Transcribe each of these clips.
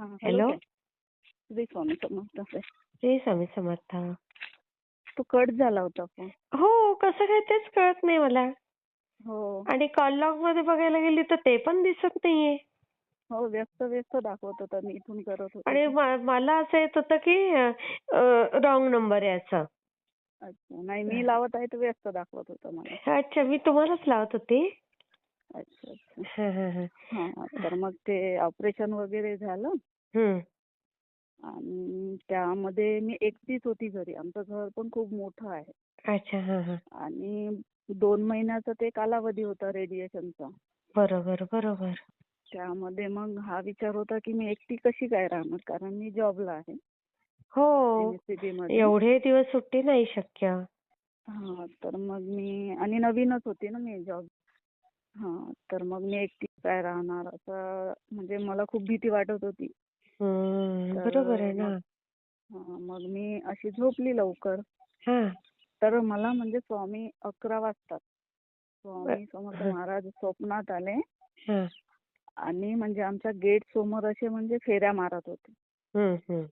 हां, hello hello. ताई. श्री स्वामी समर्थ ताई. श्री स्वामी समर्थ. तो कट झाला होता फोन. हो, कसं काय तेच कळत नाही मला. हो. आणि कॉल लॉग मध्ये बघायला गेली तर ते पण दिसत नाहीये. हो, व्यस्त व्यस्त दाखवत होता. मी इथून करत होते आणि तर. मला असं येत होतं की रॉंग नंबर आहे असं. अच्छा. नाही, मी लावत आहे तर व्यस्त दाखवत होतं मला. अच्छा, मी तुम्हालाच लावत होते. अच्छा अच्छा. हं, हं, हं. हां, तर मग ते ऑपरेशन वगैरे झालं हं. आणि त्यामध्ये मी एकटीच होती घरी. आमचं घर पण खूप मोठं आहे अच्छा. हं, हं. आणि 2 महिन्याचा ते कालावधी होता रेडिएशनचा. बरोबर, बरोबर. त्यामध्ये मग हा विचार होता की मी एकटी कशी काय राहणार, कारण मी जॉबला आहे हो, MSCB मध्ये. एवढे दिवस सुट्टी नाही शक्य. हां, तर मग मी आणि नवीनच होती ना मी जॉब. हां, तर मग मी एकटी काय राहणार असं म्हणजे मला खूप भीती वाटत होती. बरोबर आहे तर ना. मग मी अशी झोपली लवकर. हां. तर मला म्हणजे स्वामी 11 वाजतात. स्वामी समर्थ हं, महाराज स्वप्नात आले हं. आणि म्हणजे आमच्या गेट समोर असे म्हणजे फेऱ्या मारत होते हं, हं.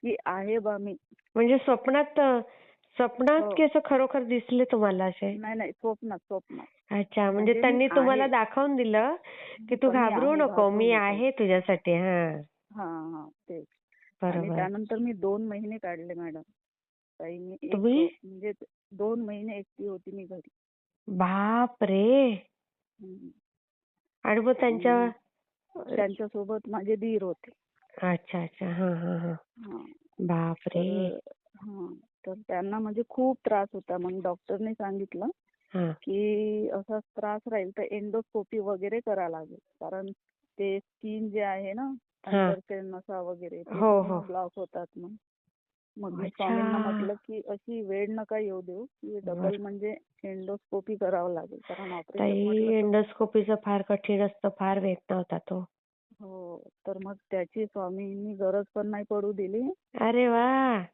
की आहे बा मी. म्हणजे स्वप्नात स्वप्नात हो. की असं खरोखर दिसले तुम्हाला असे? नाही नाही, स्वप्नात स्वप्नात. अच्छा, म्हणजे म्हणजे मी त्यांनी तुम्हाला आहे, दाखवून दिलं की तू पण मी घाबरू आहे, नको, घाबरू मी नको. आहे तुझ्यासाठी. हां, हां हां, तेच. आणि बरोबर. त्यानंतर मी 2 महिने काढले मॅडम. ताई मी एक तुम्ही? म्हणजे 2 महिने एकटी होती मी घरी. बापरे! हं. आणि मग त्यांच्या आणि त्यांच्यासोबत माझे दीर होते. अच्छा, अच्छा. हां, हां, हां. हां. बापरे! तर हां, तर त्यांना म्हणजे खूप त्रास होता. मग डॉक्टरने सांगितलं हां, की असाच त्रास राहील तर एंडोस्कोपी वगैरे करावं लागेल. कारण ते स्किन जे आहे ना, हां. अंतरचे नसा वगैरे ते हो, पूर्ण हो. ब्लॉक होतात मग. मग मी अच्छा. स्वामींना म्हटलं की अशी वेळ नका येऊ देऊ की बरं. डबल म्हणजे एंडोस्कोपी करावं लागेल. कारण ऑपरेशन ताई, म्हटलं तर एंडोस्कोपीचं फार कठीण असतं, फार वेदना होतात हो. हो. तर मग त्याची स्वामींनी गरज पण नाही पडू दिली. अरे वाह!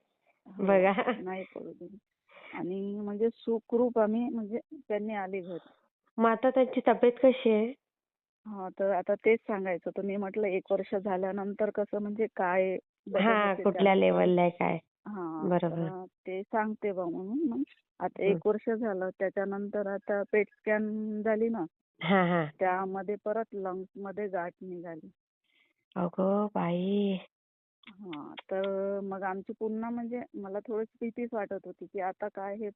हो, बघा. नाही पडू दिली. आणि म्हणजे सुखरूप आम्ही म्हणजे त्यांनी आले घरी. मग आता त्यांची तब्येत कशी आहे? हां, तर आता तेच सांगायचं होतं. मी म्हटलं 1 वर्ष झाल्यानंतर कसं म्हणजे काय बदल हां, होते कुठल्या त्यांचं. लेव्हलला आहे काय? हां, बरोबर. तर ते सांगते बा म्हणून मग. आता हं. 1 वर्ष झालं. त्याच्यानंतर आता पेट स्कॅन झाली ना, हां, हां. त्यामध्ये परत लंग्समध्ये गाठ निघाली. अगं बाई! हां, तर मग आमची पुन्हा म्हणजे मला थोडीशी भीतीच वाटत होती की आता काय हे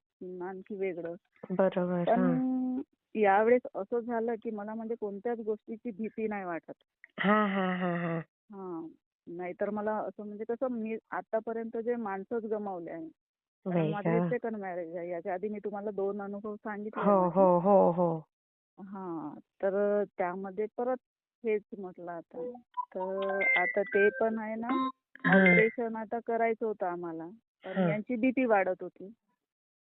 आणखी वेगळं. बरोबर. हां. पण यावेळेस असं झालं की मला म्हणजे कोणत्याच गोष्टीची भीती नाही वाटत. हां, हां, हां, हां. हां. नाहीतर मला असं म्हणजे कसं मी आतापर्यंत जे माणसंच गमावले आहे. कारण बाई माझं हे गं! सेकंड मॅरेज आहे. याच्या आधी मी तुम्हाला 2 अनुभव सांगितले हो, माझे. हो, हो, हो. हां. तर त्यामध्ये परत हेच म्हटलं आता. तर आता ते पण आहे ना, हां, ऑपरेशन आता करायचं होतं आम्हाला. पण हां. यांची बीपी वाढत होती.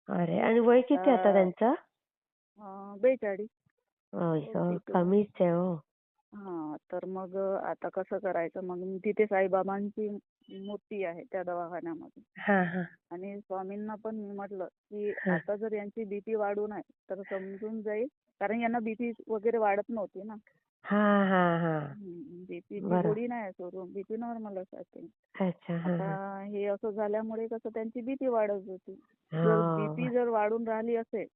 अरे, आणि वय किती आता आता त्यांचं? 42. आई गं! 42. कमीच आहे हो. हां, तर मग आता कसं करायचं? मग तिथे साईबाबांची मूर्ती आहे त्या दवाखान्यामध्ये. हां, हां. आणि स्वामींना पण मी म्हटलं, की हां. आता जर यांची बीपी वाढू नये तर समजून जाईल. कारण यांना बीपी वगैरे वाढत नव्हती ना. हां, हां, हां. बीपीची बरं. गोळी नाही सुरू, बीपी नॉर्मलच असते. अच्छा. हां, आता हां. हे असं झाल्यामुळे कसं त्यांची बीपी वाढत होती. जर हो. बीपी जर वाढून राहिली असेल,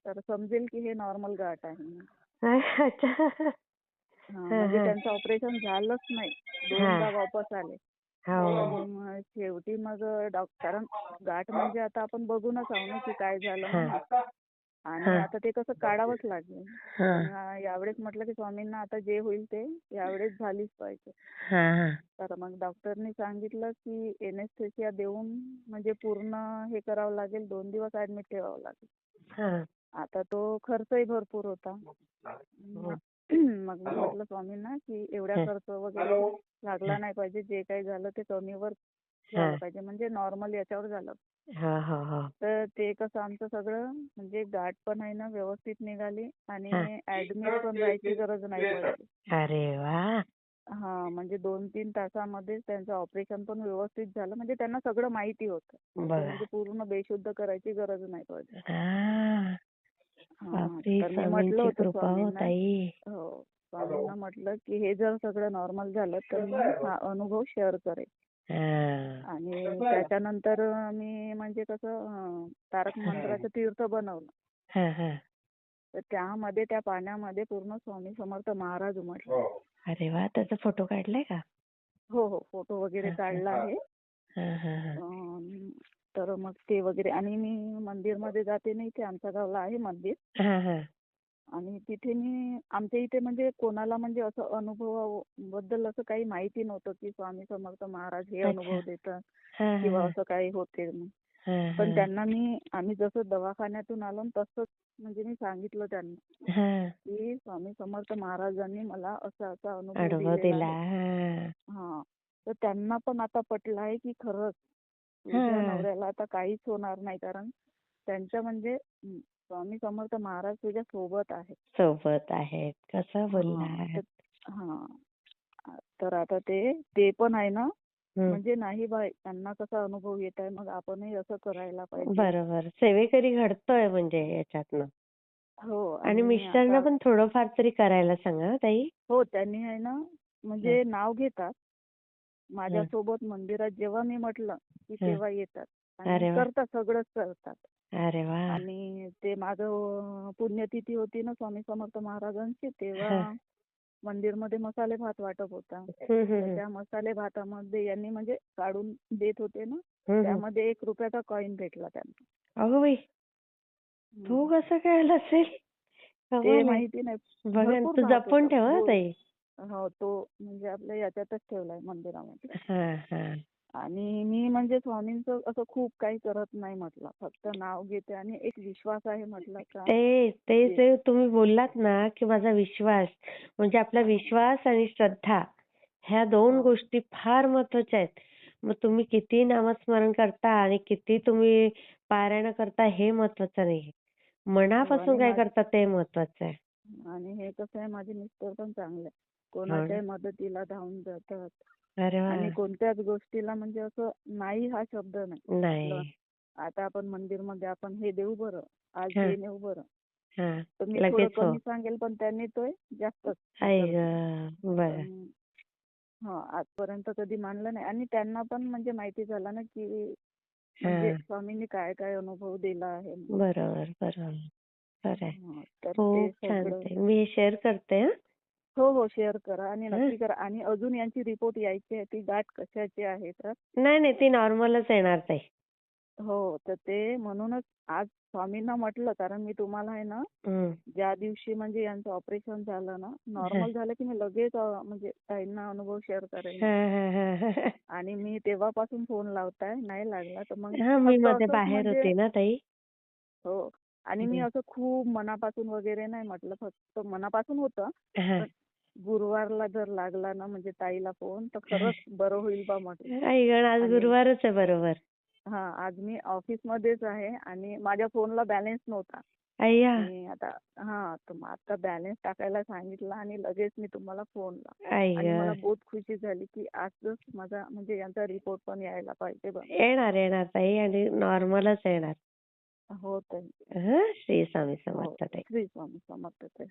तर समजेल की हे नॉर्मल गाठ आहे. अच्छा. हां, हां, म्हणजे हां. त्यांचं ऑपरेशन झालंच नाही. हां. 2दा वापस आले. हो. आणि मग शेवटी मग कारण गाठ म्हणजे आता आपण बघूनच आहो ना की काय झालं हां. म्हणून. आणि हां. आता ते कसं काढावंच लागेल. हां. पण यावेळेस म्हटलं की स्वामींना आता जे होईल ते यावेळेस झालीच पाहिजे. हां, हां. तर मग डॉक्टरनी सांगितलं की एनेस्थेसिया देऊन म्हणजे पूर्ण हे करावं लागेल. 2 दिवस ॲडमिट ठेवावं लागेल. हां. आता तो खर्चही भरपूर होता. हो. मग मग मी म्हटलं स्वामींना की एवढा हां. खर्च वगैरे लागला नाही पाहिजे. जे काही झालं ते कमीवर झालं हां. पाहिजे. म्हणजे नॉर्मल याच्यावर झालं. हां, हां, हां. तर ते कसं आमचं सगळं म्हणजे गाठ पण आहे ना व्यवस्थित निघाली हां. आणि ॲडमिट पण राहायची गरज नाही पडली. अरे वाह! हां, म्हणजे 2-3 तासामध्येच त्यांचं ऑपरेशन पण व्यवस्थित झालं. म्हणजे त्यांना सगळं माहिती होतं. असं बघा. म्हणजे पूर्ण बेशुद्ध करायची गरज नाही पडली. हां. हां, बापरे! तर मी म्हटलं स्वामींची होतं कृपा हो स्वामींना ताई. हो. स्वामींना म्हटलं की हे जर सगळं नॉर्मल झालं तर मी हा अनुभव शेअर करेन. हा. आणि त्याच्यानंतर मी म्हणजे कसं तारक मंत्राचं तीर्थ बनवलं. हा, हा. तर त्यामध्ये त्या पाण्यामध्ये पूर्ण स्वामी समर्थ महाराज उमटले. अरे वा, त्याचा फोटो काढलाय का? हो हो, फोटो वगैरे काढला आहे. हा, हा, हा. तर मग ते वगैरे, आणि मी मंदिरमध्ये जाते नाही, ते आमच्या गावाला आहे मंदिर. हा, हा. आणि तिथे मी आमच्या इथे म्हणजे कोणाला म्हणजे असं अनुभवाबद्दल असं काही माहिती नव्हतं की स्वामी समर्थ महाराज हे अनुभव देतात हा, किंवा हा. असं काही होते म्हणून. हा, पण हा. त्यांना आम्ही जसं दवाखान्यातून आलो तसंच म्हणजे मी सांगितलं त्यांना हा. की स्वामी समर्थ महाराजांनी मला असा असा अनुभव अनुभव दिलेला दिला. आहे. हा. हा, तर त्यांना पण आता पटलं आहे की खरंच तुझ्या हा. नवऱ्याला आता काहीच होणार नाही, कारण त्यांच्या म्हणजे स्वामी समर्थ महाराज तुझ्या सोबत आहे. सोबत आहेत. कसं हा, बोललात. हा. तर आता ते पण आहे ना, हम्म. म्हणजे नाही बाई, त्यांना कसा अनुभव येत आहे, मग आपणही असं करायला पाहिजे. बरोबर. सेवेकरी घडतोय म्हणजे याच्यातनं. हो. आणि मिस्टरांना आता पण थोडंफार तरी करायला सांगा हं ताई. हो, त्यांनी आहे ना म्हणजे नाव घेतात. हं. माझ्यासोबत मंदिरात जेव्हा मी म्हटलं की हं. तेव्हा येतात आणि अरे वा. करतात, सगळंच करतात. अरे वा. आणि ते मागं पुण्यतिथी होती ना स्वामी समर्थ महाराजांची, हं. तेव्हा मंदिरमध्ये मसाले भात वाटप होता. हं, हं, तर हं. त्या मसाले भातामध्ये यांनी म्हणजे काढून देत होते ना, हं, हं. त्यामध्ये 1 रुपयाचा कॉईन भेटला त्यांना. अगं बाई! तो हं. कसं काय आला असेल? ते कमाल आहे. माहिती नाही. बघा ना, भरपूर तू भात जपून होता. ठेव हं ताई. हो, तो म्हणजे आपल्या याच्यातच ठेवलाय मंदिरामध्ये. हां, हां. आणि मी म्हणजे स्वामींचं असं खूप काही करत नाही म्हटलं. फक्त नाव घेते आणि एक विश्वास आहे म्हटलं का. तेच जे तुम्ही बोललात ना, की माझा विश्वास, म्हणजे आपला विश्वास आणि श्रद्धा ह्या 2 हो. गोष्टी फार महत्वाच्या आहेत. मग तुम्ही किती नामस्मरण करता आणि किती तुम्ही पारायण करता हे महत्वाचं नाहीये. हो, मनापासून काय करता ते महत्वाचं आहे. आणि हे कसं आहे, माझे मिस्टर पण चांगले आहे. हो ना. कोणाच्याही मदतीला धावून जातात. अरे आणि वाह! कोणत्याच गोष्टीला म्हणजे असं नाही हा शब्द नाही. म्हटलं नाही. आता आपण मंदिरमध्ये आपण हे देऊ बरं, आज हां, हे नेऊ बरं. हां. तर मी थोडं लगेच हो. कमी सांगेल, पण त्यांनी तो जास्तच आई करतील. गं! बरं. पण आजपर्यंत कधी मानलं नाही. आणि त्यांना पण म्हणजे माहिती झालं ना की म्हणजे हां. स्वामींनी काय काय अनुभव दिला आहे म्हणून. बरोबर, बरोबर. खरं आहे. तर ते खूप छान सगळं. ताई. मी हे शेअर करते हं. हो हो, शेअर करा आणि हं. नक्की करा. आणि अजून यांची रिपोर्ट यायची आहे, ती गाठ कशाची आहे तर. नाही, नाही. ती नॉर्मलच येणार ताई. हो, तर ते म्हणूनच आज स्वामींना म्हटलं, कारण मी तुम्हाला आहे ना हं. ज्या दिवशी म्हणजे यांचं ऑपरेशन झालं ना, हां. नॉर्मल झालं की मी लगेच म्हणजे ताईंना अनुभव शेअर करेन हां, म्हटलं. हां, हां, हां. आणि मी तेव्हापासून फोन लावताय, नाही लागला. तर मग हां, मी फक्त मध्ये असंच बाहेर म्हणजे होते ना ताई. हो. आणि मी हं. असं खूप मनापासून वगैरे नाही म्हटलं, फक्त मनापासून होतं. हां. पण गुरुवारला जर लागला ना म्हणजे ताईला फोन, तर खरंच बरं होईल बा म्हटलं. आई गं! आज आणि गुरुवारच आहे बरोबर. आज मी ऑफिसमध्येच आहे आणि माझ्या फोनला बॅलन्स नव्हता. अय्या! मी आता तर मग आता बॅलन्स टाकायला सांगितलं आणि लगेच मी तुम्हाला फोन लावला. आई आणि मला गं! बहुत खुशी झाली की आजच माझा म्हणजे यांचा रिपोर्ट पण यायला पाहिजे बा. येणार, येणार ताई आणि नॉर्मलच येणार. हो ताई. हं. श्री स्वामी हो. समर्थ ताई. श्री स्वामी समर्थ ताई.